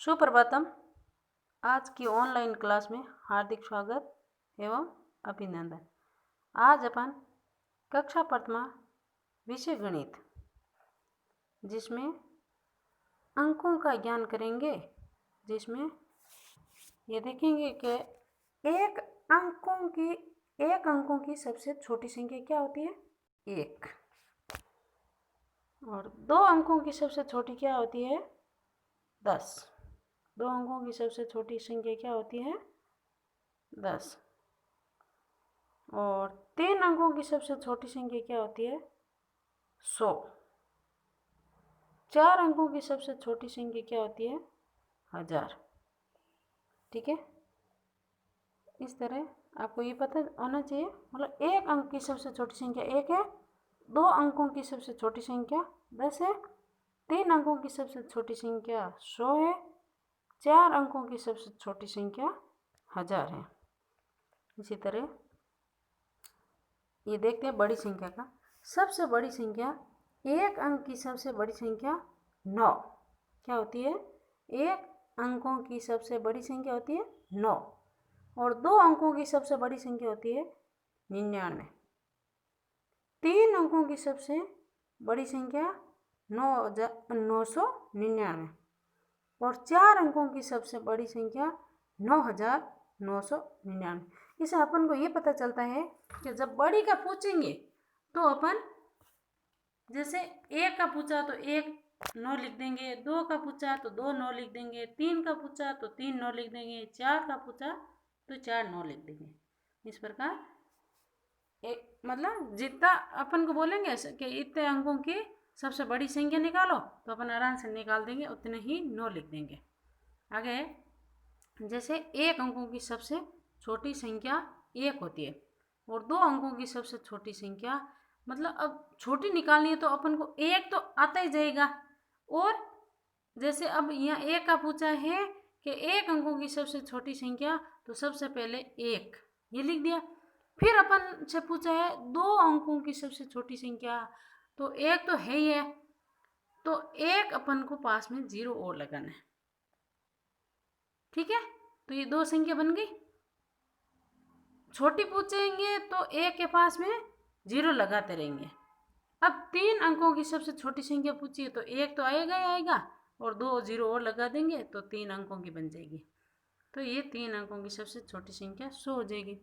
सुप्रभातम। आज की online class में हार्दिक स्वागत एवं अभिनंदन। आज अपन कक्षा प्रथमा विषय गणित, जिसमें अंकों का ज्ञान करेंगे, जिसमें ये देखेंगे कि एक अंकों की सबसे छोटी संख्या क्या होती है? 1। और 2 अंकों की सबसे छोटी क्या होती है? 10। 2 अंकों की सबसे छोटी संख्या क्या होती है? 10। और 3 अंकों की सबसे छोटी संख्या क्या होती है? 100। 4 अंकों की सबसे छोटी संख्या क्या होती है? 1000। ठीक है, इस तरह आपको ये पता होना चाहिए। मतलब 1 अंक की सबसे छोटी संख्या 1 है, 2 अंकों की सबसे छोटी संख्या 10 है, 3 अंकों की सबसे छोटी संख्या 100 है, 4 अंकों की सबसे छोटी संख्या 1000 है। इसी तरह ये देखते हैं बड़ी संख्या का। सबसे बड़ी संख्या, 1 अंक की सबसे बड़ी संख्या 9 क्या होती है? 1 अंकों की सबसे बड़ी संख्या होती है 9, और 2 अंकों की सबसे बड़ी संख्या होती है 99। 3 अंकों की सबसे बड़ी संख्या 999, और 4 अंकों की सबसे बड़ी संख्या 9999। इसे अपन को ये पता चलता है कि जब बड़ी का पूछेंगे तो अपन जैसे 1 का पूछा तो 1 9 लिख देंगे, 2 का पूछा तो 2 9 लिख देंगे, 3 का पूछा तो 3 9 लिख देंगे, 4 का पूछा तो 4 9 लिख देंगे। इस प्रकार एक मतलब जितना अपन को बोलेंगे कि इतने अंकों की सबसे बड़ी संख्या निकालो, तो अपन आराम से निकाल देंगे, उतने ही 9 लिख देंगे। आगे जैसे 1 अंकों की सबसे छोटी संख्या 1 होती है, और 2 अंकों की सबसे छोटी संख्या, मतलब अब छोटी निकालनी है तो अपन को 1 तो आता ही जाएगा। और जैसे अब यहाँ 1 का पूछा है कि 1 अंकों की सबसे छोटी संख्या, तो सबसे पहले 1 ये लिख दिया। फिर अपन से पूछा है 2 अंकों की सबसे छोटी संख्या, तो 1 तो है ही है, तो 1 अपन को पास में 0 और लगाना है। ठीक है, तो ये 2 संख्या बन गई। छोटी पूछेंगे तो 1 के पास में 0 लगाते रहेंगे। अब 3 अंकों की सबसे छोटी संख्या पूछिए तो 1 तो आएगा ही आएगा, और 2 0 और लगा देंगे तो 3 अंकों की बन जाएगी। तो ये 3 अंकों की सबसे छोटी संख्या 100 हो जाएगी।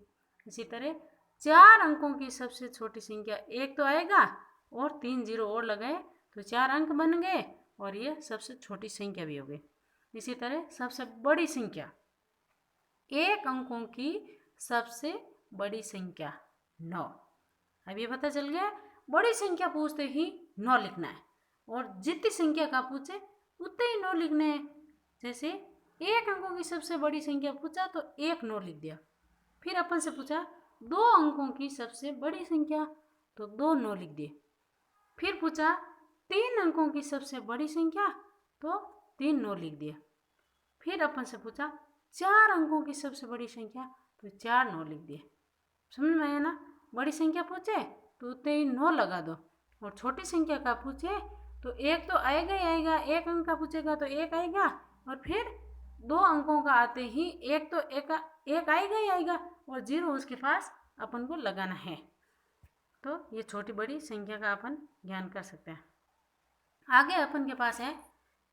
इसी तरह 4 अंकों की सबसे छोटी संख्या 1 तो आएगा, और 3 0 और लगाए तो 4 अंक बन गए, और ये सबसे छोटी संख्या भी हो गई। इसी तरह सबसे बड़ी संख्या, 1 अंकों की सबसे बड़ी संख्या 9। अब ये पता चल गया, बड़ी संख्या पूछते ही 9 लिखना है, और जितनी संख्या का पूछे उतने ही 9 लिखने हैं। जैसे 1 अंकों की सबसे बड़ी संख्या पूछा तो 1 9 लिख दिया। फिर अपन से पूछा 2 अंकों की सबसे बड़ी संख्या, तो 2 9 लिख दिए। फिर पूछा 3 अंकों की सबसे बड़ी संख्या, तो 3 9 लिख दिए। फिर अपन से पूछा 4 अंकों की सबसे बड़ी संख्या, तो 4 9 लिख दिए। समझ में आया ना? बड़ी संख्या पूछे तो उतने ही 9 लगा दो, और छोटी संख्या का पूछे तो 1 तो आएगा ही आएगा। 1 अंक का पूछेगा तो 1 आएगा, और फिर 2 अंकों का आते ही 1 तो 1 आएगा ही आएगा, और 0 उसके पास अपन को लगाना है। तो ये छोटी बड़ी संख्या का अपन ज्ञान कर सकते हैं। आगे अपन के पास है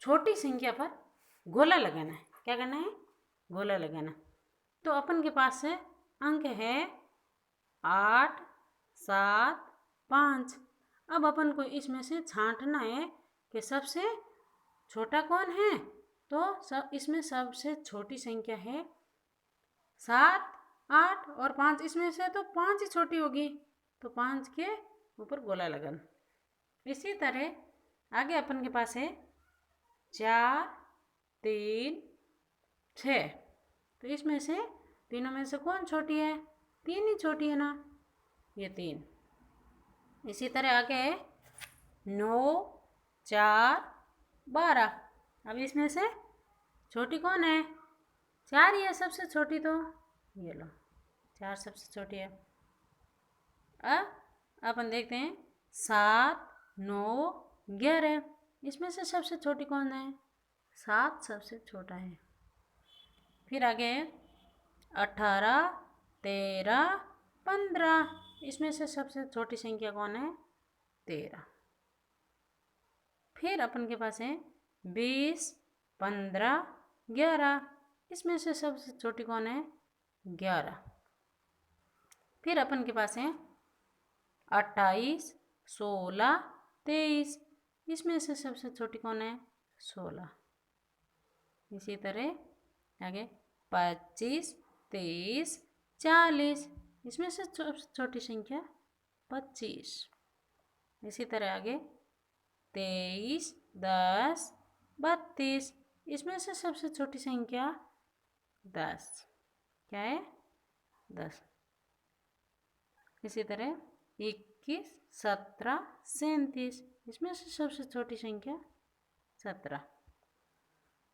छोटी संख्या पर गोला लगाना है। क्या करना है? गोला लगाना। तो अपन के पास है अंक है 8 7 5। अब अपन को इसमें से छांटना है कि सबसे छोटा कौन है। तो इसमें सबसे छोटी संख्या है 7 8 और 5। इसमें से तो 5 ही छोटी होगी, तो 5 के ऊपर गोला लगाना। इसी तरह आगे अपन के पास है 4 3 6। तो इसमें से तीनों में से कौन छोटी है? 3 ही छोटी है ना, ये 3। इसी तरह आगे है 9 4 12। अब इसमें से छोटी कौन है? 4 ही है सबसे छोटी, तो ये लो 4 सबसे छोटी है। अब अपन देखते हैं 7 9 11। इसमें से सबसे छोटी कौन है? 7 सबसे छोटा है। फिर आगे 18, 13, 15, इसमें से सबसे छोटी संख्या कौन है? 13। फिर अपन के पास है 20, 15, 11, इसमें से सबसे छोटी कौन है? 11। फिर अपन के पास है 28, 16, 23, इसमें से सबसे छोटी कौन है? 16। इसी तरह आगे 25, 23, 40, इसमें से सबसे छोटी संख्या 25। इसी तरह आगे 23, 10, 32, इसमें से सबसे छोटी संख्या 10। क्या है? 10। इसी तरह 21, 17, 37, इसमें से सबसे छोटी संख्या 17।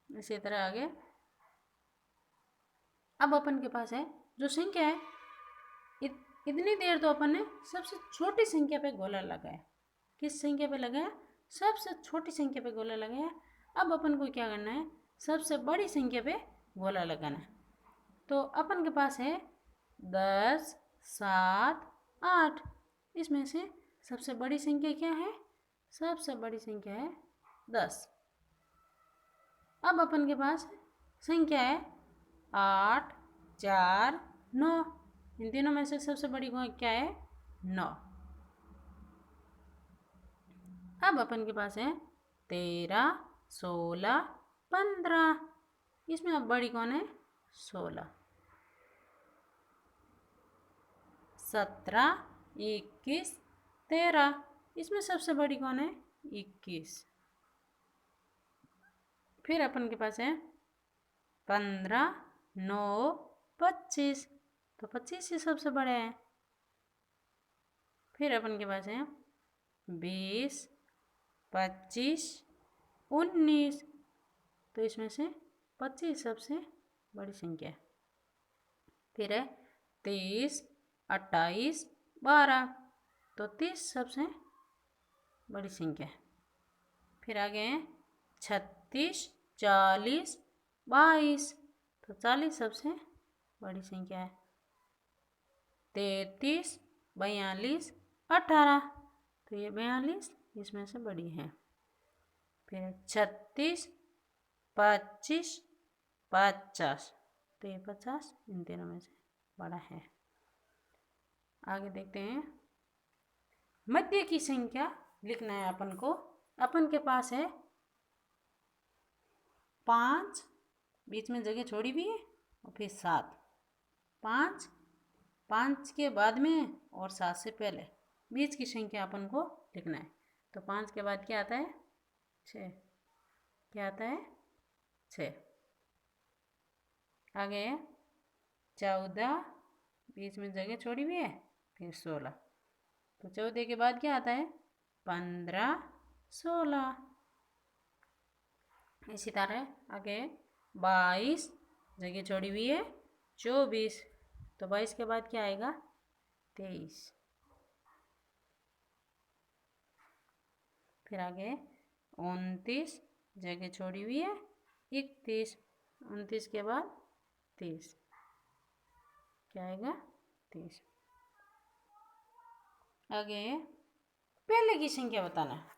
इसी तरह आगे अब अपन के पास है जो संख्या है, इतनी देर तो अपन ने सबसे छोटी संख्या पे गोला लगाया। किस संख्या पे लगाया? सबसे छोटी संख्या पे गोला लगाया। अब अपन को क्या करना है? सबसे बड़ी संख्या पे गोला लगाना है। तो अपन के पास है 10, 7, 8, इसमें से सबसे बड़ी संख्या क्या है? सबसे बड़ी संख्या है 10। अब अपन के पास संख्या है 8, 4, 9, इन तीनों में से सबसे बड़ी क्या है? 9। अब अपन के पास है 13, 16, 15, इसमें अब बड़ी कौन है? 16। 17, 21, 13, इसमें सबसे बड़ी कौन है? 21। फिर अपन के पास है 15, 9, 25, तो 25 ही सबसे बड़े हैं। फिर अपन के पास है 20, 25, 19, तो इसमें से 25 सबसे बड़ी संख्या है। फिर है 23, 28, 12, तो 30 सबसे बड़ी संख्या है। फिर आगे है 36, 40, 22, तो 40 सबसे बड़ी संख्या है। 33, 42, 18, तो ये 42 इसमें से बड़ी है। फिर 36, 25, 50, तो ये 50 इन तीनों में से बड़ा है। आगे देखते हैं, मध्य की संख्या लिखना है अपन को। अपन के पास है 5, बीच में जगह छोड़ी भी है, और फिर 7। 5, 5 के बाद में और 7 से पहले बीच की संख्या अपन को लिखना है। तो 5 के बाद क्या आता है? 6। क्या आता है? 6। आगे 14, बीच में जगह छोड़ी हुई है, फिर 16, तो 14 के बाद क्या आता है? 15, 16। इसी तरह आगे 22, जगह छोड़ी हुई है, 24, तो 22 के बाद क्या आएगा? 23। फिर आगे 29, जगह छोड़ी हुई है, 31, 29 के बाद 30, क्या आएगा? 30। आगे पहले की संख्या बताना है।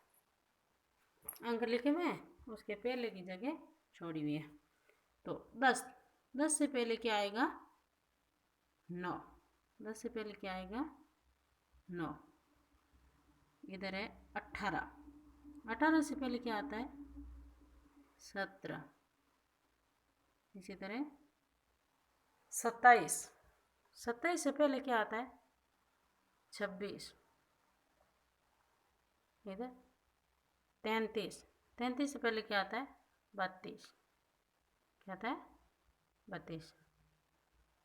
अंक लिखे में उसके पहले की जगह छोड़ी हुई है। तो 10, 10 से पहले क्या आएगा? 9। 10 से पहले क्या आएगा? 9। इधर है 18, 18 से पहले क्या आता है? 17। इसी तरह 27, 27 से पहले क्या आता है? 26। इधर 33, 33 से पहले क्या आता है? 32। क्या आता है? 32।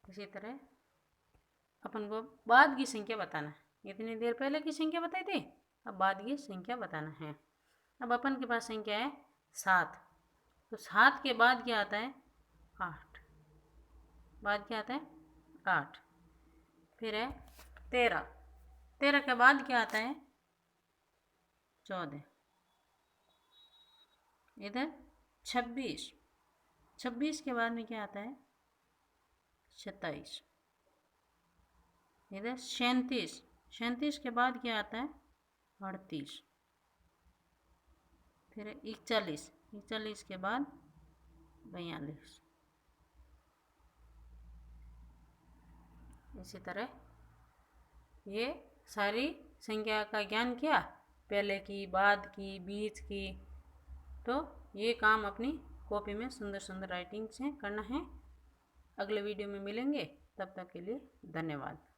इसी तरह अपन को बाद की संख्या बताना है। इतनी देर पहले की संख्या बताई थी, अब बाद की संख्या बताना है। अब अपन के पास संख्या है 7, तो 7 के बाद क्या आता है? 8। बाद क्या आता है? 8। फिर है 13, 13 के बाद क्या आता है? 14। इधर 26, 26 के बाद में क्या आता है 27, इधर 37, 37 के बाद क्या आता है 38, फिर 41, 41 के बाद 42। इसी तरह ये सारी संख्या का ज्ञान किया, पहले की, बाद की, बीच की। तो ये काम अपनी कॉपी में सुंदर सुंदर राइटिंग से करना है। अगले वीडियो में मिलेंगे, तब तक के लिए धन्यवाद।